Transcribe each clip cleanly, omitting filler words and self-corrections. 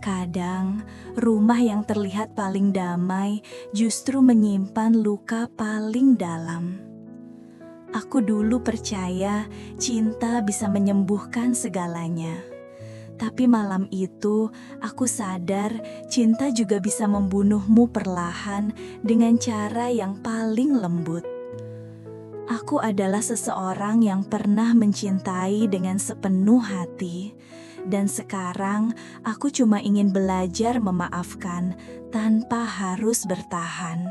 Kadang, rumah yang terlihat paling damai justru menyimpan luka paling dalam. Aku dulu percaya cinta bisa menyembuhkan segalanya. Tapi malam itu, aku sadar cinta juga bisa membunuhmu perlahan dengan cara yang paling lembut. Aku adalah seseorang yang pernah mencintai dengan sepenuh hati. Dan sekarang aku cuma ingin belajar memaafkan tanpa harus bertahan.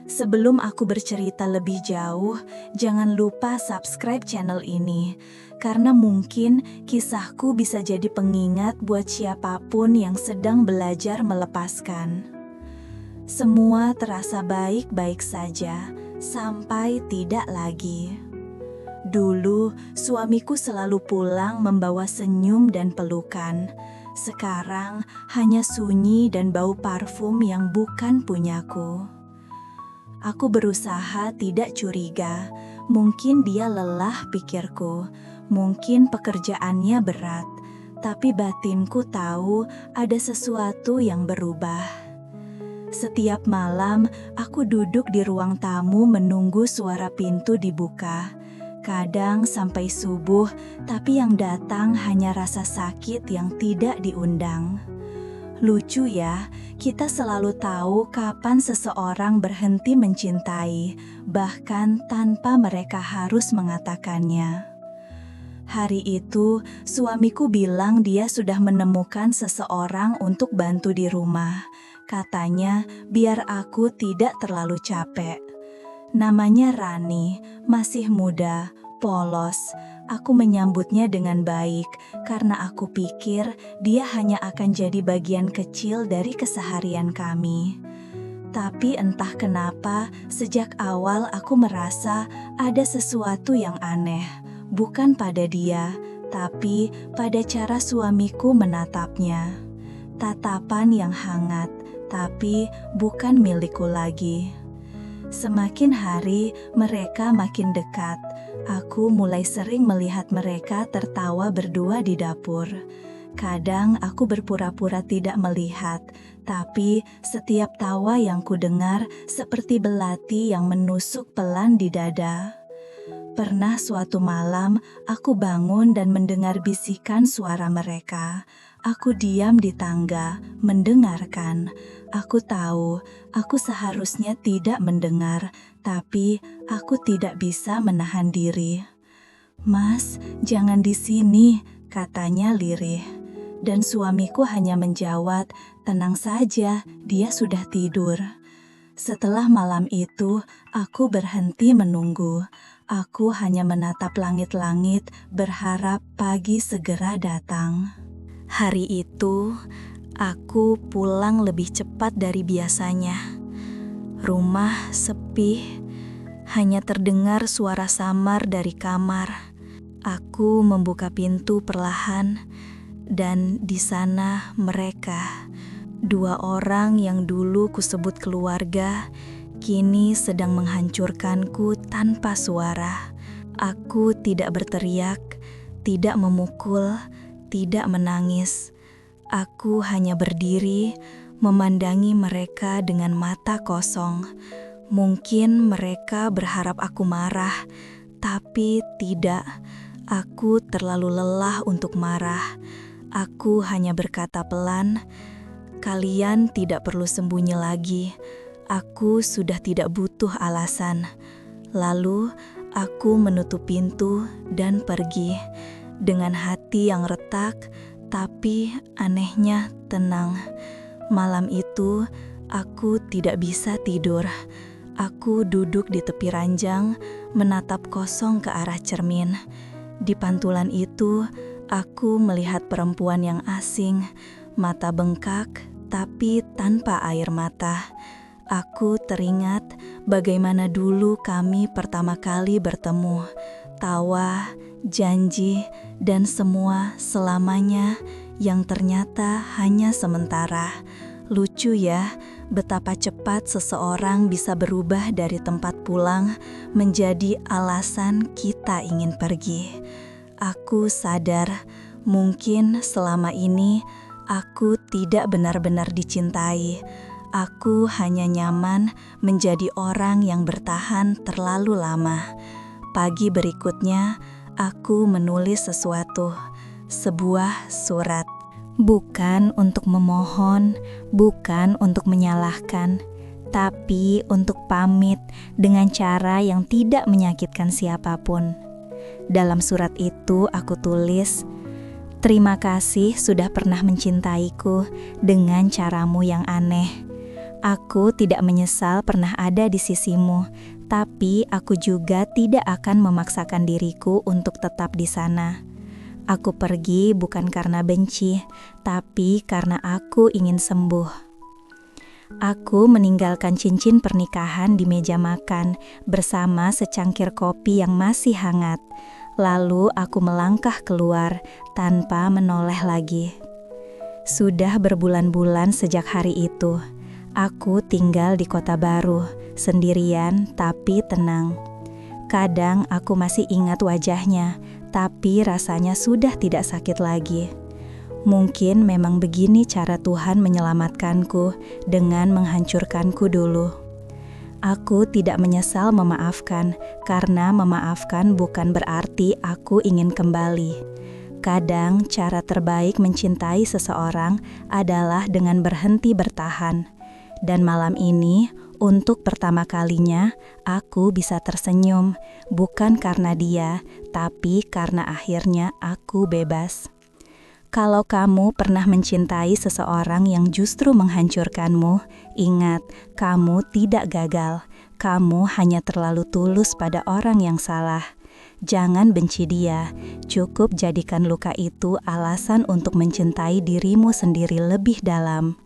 Sebelum aku bercerita lebih jauh, jangan lupa subscribe channel ini. Karena mungkin kisahku bisa jadi pengingat buat siapapun yang sedang belajar melepaskan. Semua terasa baik-baik saja, sampai tidak lagi. Dulu, suamiku selalu pulang membawa senyum dan pelukan. Sekarang, hanya sunyi dan bau parfum yang bukan punyaku. Aku berusaha tidak curiga. Mungkin dia lelah, pikirku. Mungkin pekerjaannya berat. Tapi batinku tahu ada sesuatu yang berubah. Setiap malam, aku duduk di ruang tamu menunggu suara pintu dibuka. Kadang sampai subuh, tapi yang datang hanya rasa sakit yang tidak diundang. Lucu ya, kita selalu tahu kapan seseorang berhenti mencintai, bahkan tanpa mereka harus mengatakannya. Hari itu, suamiku bilang dia sudah menemukan seseorang untuk bantu di rumah. Katanya, biar aku tidak terlalu capek. Namanya Rani, masih muda, polos. Aku menyambutnya dengan baik karena aku pikir dia hanya akan jadi bagian kecil dari keseharian kami. Tapi entah kenapa, sejak awal aku merasa ada sesuatu yang aneh. Bukan pada dia, tapi pada cara suamiku menatapnya. Tatapan yang hangat, tapi bukan milikku lagi. Semakin hari, mereka makin dekat. Aku mulai sering melihat mereka tertawa berdua di dapur. Kadang aku berpura-pura tidak melihat, tapi setiap tawa yang kudengar seperti belati yang menusuk pelan di dada. Pernah suatu malam, aku bangun dan mendengar bisikan suara mereka. Aku diam di tangga, mendengarkan. Aku tahu, aku seharusnya tidak mendengar, tapi aku tidak bisa menahan diri. "Mas, jangan di sini," katanya lirih. Dan suamiku hanya menjawab, "Tenang saja, dia sudah tidur." Setelah malam itu, aku berhenti menunggu. Aku hanya menatap langit-langit, berharap pagi segera datang. Hari itu, aku pulang lebih cepat dari biasanya. Rumah sepi, hanya terdengar suara samar dari kamar. Aku membuka pintu perlahan, dan di sana mereka, dua orang yang dulu kusebut keluarga, kini sedang menghancurkanku tanpa suara. Aku tidak berteriak, tidak memukul, tidak menangis. Aku hanya berdiri, memandangi mereka dengan mata kosong. Mungkin mereka berharap aku marah, tapi tidak. Aku terlalu lelah untuk marah. Aku hanya berkata pelan, "Kalian tidak perlu sembunyi lagi. Aku sudah tidak butuh alasan." Lalu aku menutup pintu dan pergi dengan hati yang retak, tapi anehnya tenang. Malam itu aku tidak bisa tidur. Aku duduk di tepi ranjang, menatap kosong ke arah cermin. Di pantulan itu, aku melihat perempuan yang asing, mata bengkak tapi tanpa air mata. Aku teringat bagaimana dulu kami pertama kali bertemu. Tawa, janji, dan semua selamanya yang ternyata hanya sementara. Lucu ya, betapa cepat seseorang bisa berubah dari tempat pulang menjadi alasan kita ingin pergi. Aku sadar, mungkin selama ini Aku tidak benar-benar dicintai. Aku hanya nyaman menjadi orang yang bertahan terlalu lama. Pagi berikutnya, aku menulis sesuatu, sebuah surat. Bukan untuk memohon, bukan untuk menyalahkan, tapi untuk pamit dengan cara yang tidak menyakitkan siapapun. Dalam surat itu aku tulis, "Terima kasih sudah pernah mencintaiku dengan caramu yang aneh. Aku tidak menyesal pernah ada di sisimu, tapi aku juga tidak akan memaksakan diriku untuk tetap di sana. Aku pergi bukan karena benci, tapi karena aku ingin sembuh." Aku meninggalkan cincin pernikahan di meja makan bersama secangkir kopi yang masih hangat. Lalu aku melangkah keluar tanpa menoleh lagi. Sudah berbulan-bulan sejak hari itu. Aku tinggal di kota baru, sendirian tapi tenang. Kadang aku masih ingat wajahnya, tapi rasanya sudah tidak sakit lagi. Mungkin memang begini cara Tuhan menyelamatkanku dengan menghancurkanku dulu. Aku tidak menyesal memaafkan, karena memaafkan bukan berarti aku ingin kembali. Kadang cara terbaik mencintai seseorang adalah dengan berhenti bertahan. Dan malam ini, untuk pertama kalinya, aku bisa tersenyum, bukan karena dia, tapi karena akhirnya aku bebas. Kalau kamu pernah mencintai seseorang yang justru menghancurkanmu, ingat, kamu tidak gagal. Kamu hanya terlalu tulus pada orang yang salah. Jangan benci dia, cukup jadikan luka itu alasan untuk mencintai dirimu sendiri lebih dalam.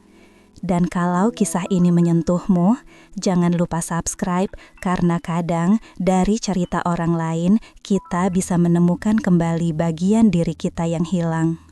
Dan kalau kisah ini menyentuhmu, jangan lupa subscribe karena kadang dari cerita orang lain kita bisa menemukan kembali bagian diri kita yang hilang.